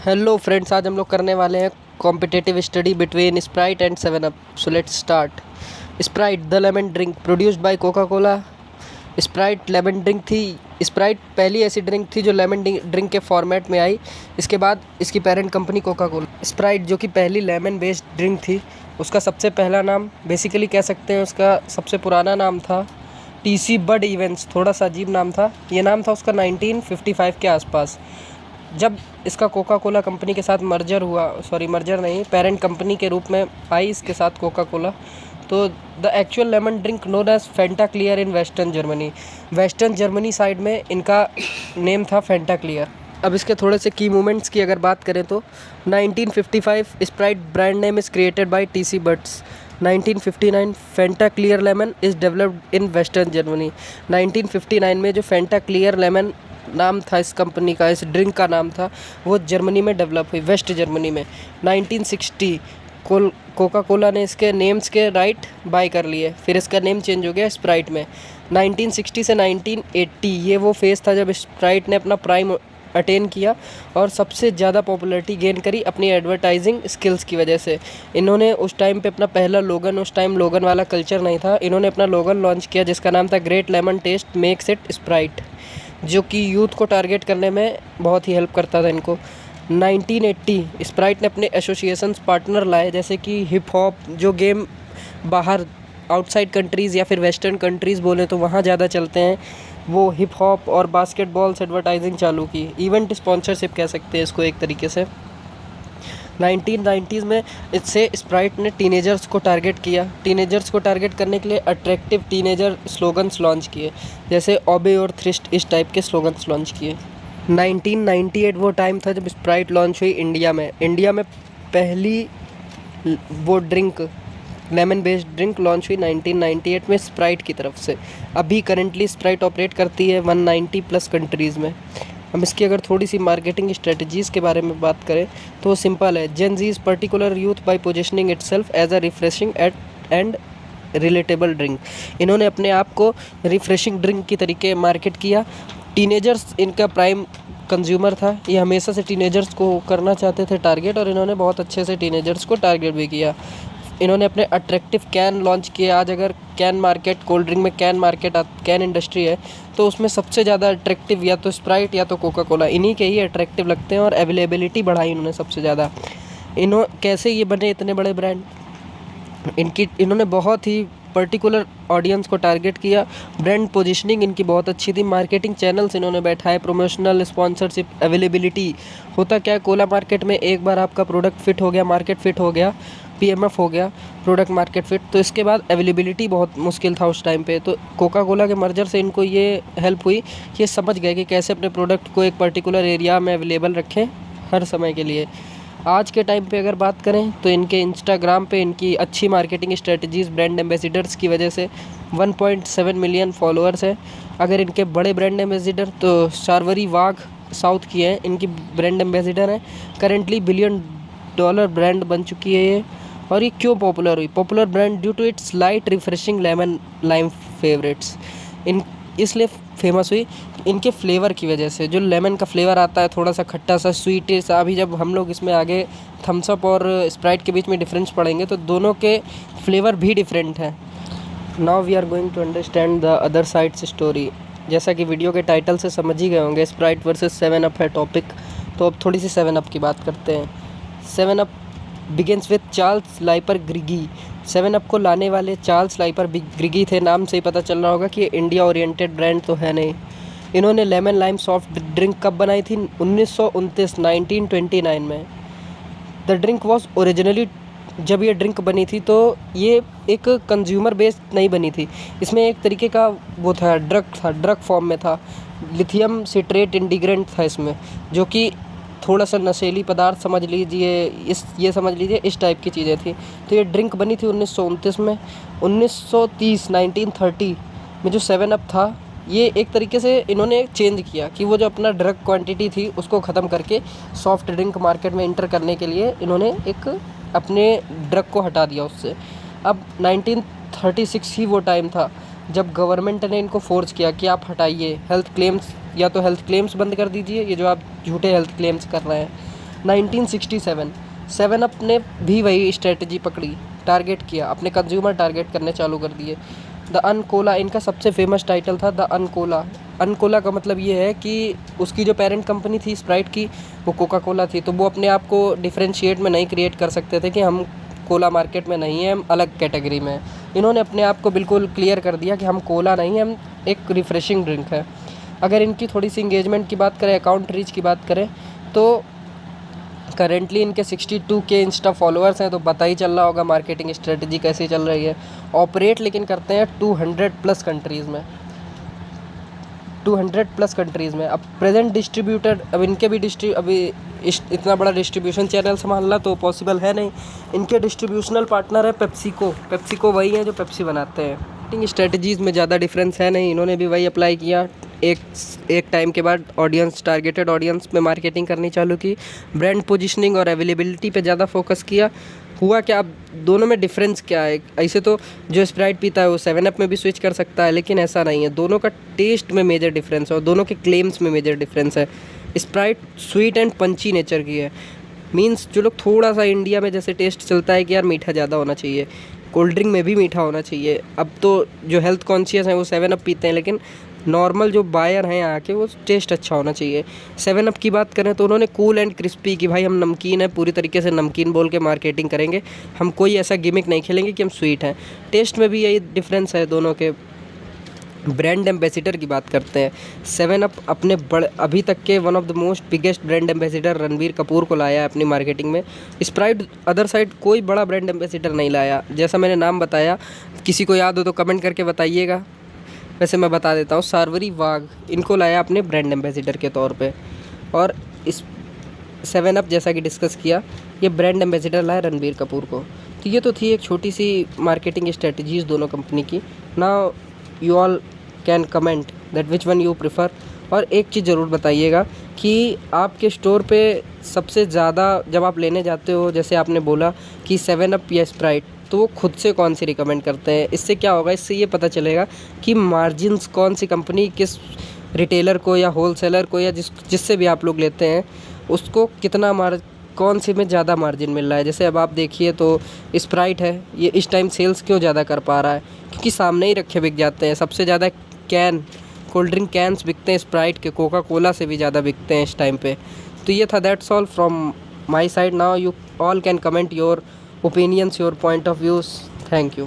Hello friends, आज हम लोग करने वाले हैं competitive study between Sprite and seven up. So let's start. Sprite the lemon drink produced by Coca Cola. Sprite lemon drink थी। Sprite पहली ऐसी ड्रिंक थी जो लेमन ड्रिंक के फॉर्मेट में आई। इसके बाद इसकी parent company Coca Cola. Sprite जो कि पहली लेमन बेस्ड ड्रिंक थी, उसका सबसे पहला नाम बेसिकली कह सकते हैं, उसका सबसे पुराना नाम था टीसी बड इवेंट्स। थोड़ा सा अजीब नाम था। ये नाम था उसका 1955 के आसपास, जब इसका कोका कोला कंपनी के साथ मर्जर हुआ। मर्जर नहीं, पेरेंट कंपनी के रूप में आई इसके साथ कोका कोला। तो the actual lemon drink known as Fanta Clear in Western Germany. Western Germany side में इनका नेम था फेंटा क्लियर। अब इसके थोड़े से की मूवमेंट्स की अगर बात करें तो 1955 Sprite brand name is created by TC buds. 1959 Fanta clear lemon is developed in Western Germany. 1959 में जो फेंटा क्लियर लेमन नाम था इस कंपनी का, इस ड्रिंक का नाम था, वो जर्मनी में डेवलप हुई, वेस्ट जर्मनी में। 1960 कोका कोला ने इसके नेम्स के राइट बाय कर लिए, फिर इसका नेम चेंज हो गया स्प्राइट में। 1960 से 1980 ये वो फेज़ था जब स्प्राइट ने अपना प्राइम अटेन किया और सबसे ज़्यादा पॉपुलैरिटी गेन करी अपनी एडवर्टाइजिंग स्किल्स की वजह से। इन्होंने उस टाइम पे अपना पहला लोगन, उस टाइम लोगन वाला कल्चर नहीं था, इन्होंने अपना लोगन लॉन्च किया जिसका नाम था great lemon taste makes it Sprite, जो कि यूथ को टारगेट करने में बहुत ही हेल्प करता था इनको। 1980 स्प्राइट ने अपने एसोसिएशंस पार्टनर लाए, जैसे कि हिप हॉप जो गेम बाहर आउटसाइड कंट्रीज़ या फिर वेस्टर्न कंट्रीज़ बोले तो वहाँ ज़्यादा चलते हैं, वो हिप हॉप और बास्केटबॉल्स एडवर्टाइजिंग चालू की। इवेंट स्पॉन्सरशिप कह सकते हैं इसको एक तरीके से। 1990s में इससे स्प्राइट ने टीनेजर्स को टारगेट किया। टीनेजर्स को टारगेट करने के लिए अट्रैक्टिव टीनेजर स्लोगन्स लॉन्च किए, जैसे ओबे और थ्रिस्ट, इस टाइप के स्लोगन्स लॉन्च किए। 1998 वो टाइम था जब स्प्राइट लॉन्च हुई इंडिया में। इंडिया में पहली वो drink, lemon based drink launch हुई 1998 में स्प्राइट की तरफ से। अभी करेंटली स्प्राइट ऑपरेट करती है 190 प्लस कंट्रीज़ में। हम इसकी अगर थोड़ी सी मार्केटिंग स्ट्रेटजीज़ के बारे में बात करें तो सिंपल है। Gen Z is particular youth by positioning itself as a refreshing and relatable drink. इन्होंने अपने आप को रिफ्रेशिंग ड्रिंक की तरीके मार्केट किया। टीनेजर्स इनका प्राइम कंज्यूमर था, ये हमेशा से टीनेजर्स को करना चाहते थे टारगेट, और इन्होंने बहुत अच्छे से टीनेजर्स को टारगेट भी किया। इन्होंने अपने अट्रैक्टिव कैन लॉन्च किए। आज अगर कैन मार्केट, कोल्ड ड्रिंक में कैन मार्केट, कैन इंडस्ट्री है, तो उसमें सबसे ज़्यादा अट्रैक्टिव या तो स्प्राइट या तो कोका कोला, इन्हीं के ही अट्रैक्टिव लगते हैं, और अवेलेबिलिटी बढ़ाई इन्होंने सबसे ज़्यादा। कैसे ये बने इतने बड़े ब्रांड? इन्होंने बहुत ही पर्टिकुलर ऑडियंस को टारगेट किया। ब्रांड पोजीशनिंग इनकी बहुत अच्छी थी। मार्केटिंग चैनल्स इन्होंने बैठाए, प्रमोशनल, स्पॉन्सरशिप, अवेलेबिलिटी। होता क्या है, कोला मार्केट में एक बार आपका प्रोडक्ट फिट हो गया, मार्केट फिट हो गया, पीएमएफ हो गया, प्रोडक्ट मार्केट फिट, तो इसके बाद अवेलेबिलिटी बहुत मुश्किल था उस टाइम पे। तो कोका कोला के मर्जर से इनको ये हेल्प हुई, ये समझ गए कि कैसे अपने प्रोडक्ट को एक पर्टिकुलर एरिया में अवेलेबल रखें हर समय के लिए। आज के टाइम पे अगर बात करें तो इनके इंस्टाग्राम पे इनकी अच्छी मार्केटिंग स्ट्रेटजीज़, ब्रांड एम्बेसडर्स की वजह से 1.7 मिलियन फॉलोअर्स हैं। अगर इनके बड़े ब्रांड एम्बेसडर तो शार्वरी वाघ साउथ की हैं, इनकी ब्रांड एम्बेसडर हैं। करेंटली $1 बिलियन ब्रांड बन चुकी है ये। और ये क्यों पॉपुलर हुई? Popular brand due to its light refreshing lemon lime favourites. इसलिए फेमस हुई इनके फ्लेवर की वजह से। जो लेमन का फ्लेवर आता है, थोड़ा सा खट्टा सा, स्वीट सा। अभी जब हम लोग इसमें आगे थम्स अप और स्प्राइट के बीच में डिफरेंस पढ़ेंगे तो दोनों के फ्लेवर भी डिफरेंट हैं। Now we are going to understand the other side's story. जैसा कि वीडियो के टाइटल से समझ ही गए होंगे, स्प्राइट वर्सेस 7 अप है टॉपिक, तो अब थोड़ी सी 7 अप की बात करते हैं। 7 up begins with Charles Leiper Grigg. 7 up को लाने वाले चार्ल्स लाइपर ग्रिगी थे। नाम से ही पता चल रहा होगा कि ये इंडिया ओरिएंटेड ब्रांड तो है नहीं। इन्होंने लेमन लाइम सॉफ्ट ड्रिंक कब बनाई थी? 1929 में। द ड्रिंक वॉज ओरिजिनली, जब ये ड्रिंक बनी थी तो ये एक कंज्यूमर बेस्ड नहीं बनी थी। इसमें एक तरीके का वो था, ड्रग फॉर्म में था। लिथियम सिट्रेट इंटीग्रेंट था इसमें, जो कि थोड़ा सा नशीली पदार्थ समझ लीजिए, ये समझ लीजिए, इस टाइप की चीज़ें थी। तो ये ड्रिंक बनी थी 1929 में। 1930 में जो 7 अप था, ये एक तरीके से इन्होंने चेंज किया कि वो जो अपना ड्रग क्वांटिटी थी उसको ख़त्म करके सॉफ्ट ड्रिंक मार्केट में इंटर करने के लिए इन्होंने एक अपने ड्रग को हटा दिया उससे। अब 1936 ही वो टाइम था जब गवर्नमेंट ने इनको फोर्स किया कि आप हटाइए हेल्थ क्लेम्स, या तो हेल्थ क्लेम्स बंद कर दीजिए, ये जो आप झूठे हेल्थ क्लेम्स कर रहे हैं। 1967 सेवन अप ने भी वही स्ट्रेटजी पकड़ी, टारगेट किया, अपने कंज्यूमर टारगेट करने चालू कर दिए। द अनकोला इनका सबसे फेमस टाइटल था, द अनकोला। अनकोला का मतलब ये है कि उसकी जो पेरेंट कंपनी थी स्प्राइट की, वो कोका कोला थी, तो वो अपने आप को डिफ्रेंशिएट में नहीं क्रिएट कर सकते थे कि हम कोला मार्केट में नहीं है, हम अलग कैटेगरी में हैं। इन्होंने अपने आप को बिल्कुल क्लियर कर दिया कि हम कोला नहीं, हम एक रिफ़्रेशिंग ड्रिंक है। अगर इनकी थोड़ी सी इंगेजमेंट की बात करें, अकाउंट रीच की बात करें, तो करेंटली इनके 62K इंस्टा फॉलोअर्स हैं, तो पता ही चल रहा होगा मार्केटिंग स्ट्रेटजी कैसी चल रही है। ऑपरेट लेकिन करते हैं 200 प्लस कंट्रीज़ में, 200 प्लस कंट्रीज़ में। अब प्रेजेंट डिस्ट्रीब्यूटर, अब इनके भी अभी इतना बड़ा डिस्ट्रीब्यूशन चैनल संभालना तो पॉसिबल है नहीं। इनके डिस्ट्रीब्यूशनल पार्टनर है पेप्सिको। पेप्सिको वही है जो पेप्सी बनाते हैं। मार्केटिंग स्ट्रेटजीज़ में ज़्यादा डिफरेंस है नहीं, इन्होंने भी वही अप्लाई किया। एक टाइम के बाद ऑडियंस, टारगेटेड ऑडियंस में मार्केटिंग करनी चालू की, ब्रांड पोजीशनिंग और अवेलेबिलिटी पे ज़्यादा फोकस किया। हुआ क्या, अब दोनों में डिफरेंस क्या है? ऐसे तो जो स्प्राइट पीता है वो 7 अप में भी स्विच कर सकता है, लेकिन ऐसा नहीं है। दोनों का टेस्ट में मेजर डिफरेंस है और दोनों के क्लेम्स में मेजर डिफरेंस है। Sprite sweet and Panchi nature की है, मीन्स जो लोग थोड़ा सा इंडिया में जैसे टेस्ट चलता है कि यार मीठा ज़्यादा होना चाहिए, कोल्ड ड्रिंक में भी मीठा होना चाहिए। अब तो जो हेल्थ कॉन्शियस हैं वो 7 अप पीते हैं, लेकिन नॉर्मल जो बायर हैं यहाँ के, वो टेस्ट अच्छा होना चाहिए। 7 अप की बात करें तो उन्होंने कूल एंड क्रिस्पी कि भाई हम नमकीन है, पूरी तरीके से नमकीन बोल के मार्केटिंग करेंगे, हम कोई ऐसा गिमिक नहीं खेलेंगे कि हम स्वीट हैं। टेस्ट में भी यही डिफरेंस है दोनों के। ब्रांड एम्बेसडर की बात करते हैं, 7 अप अपने अभी तक के one of the most biggest brand ambassador Ranbir Kapoor को लाया है अपनी मार्केटिंग में। स्प्राइट अदर साइड कोई बड़ा ब्रांड एम्बेसडर नहीं लाया। जैसा मैंने नाम बताया, किसी को याद हो तो कमेंट करके बताइएगा। वैसे मैं बता देता हूँ, सार्वरी वाघ इनको लाया अपने ब्रांड एम्बेसडर के तौर पे। और इस 7 अप जैसा कि डिस्कस किया, ये ब्रांड एम्बेसडर लाया रणबीर कपूर को। तो ये तो थी एक छोटी सी मार्केटिंग स्ट्रेटजीज़ दोनों कंपनी की। Now you all can comment that which one you prefer. और एक चीज़ ज़रूर बताइएगा कि आपके स्टोर पे सबसे ज़्यादा जब आप लेने जाते हो, जैसे आपने बोला कि 7 अप या स्प्राइट, तो वो खुद से कौन सी रिकमेंड करते हैं। इससे क्या होगा, इससे ये पता चलेगा कि मार्जिन्स कौन सी कंपनी किस रिटेलर को या होलसेलर को या जिससे भी आप लोग लेते हैं उसको कितना कौन सी में ज़्यादा मार्जिन मिल रहा है। जैसे अब आप देखिए तो स्प्राइट है, ये इस टाइम सेल्स क्यों ज़्यादा कर पा रहा है, क्योंकि सामने ही रखे बिक जाते हैं। सबसे ज़्यादा कैन, कोल्ड ड्रिंक कैंस बिकते हैं स्प्राइट के, कोका कोला से भी ज़्यादा बिकते हैं इस टाइम पे। तो ये था, that's all from my side. Now you all can comment your opinions, your point of views. Thank you.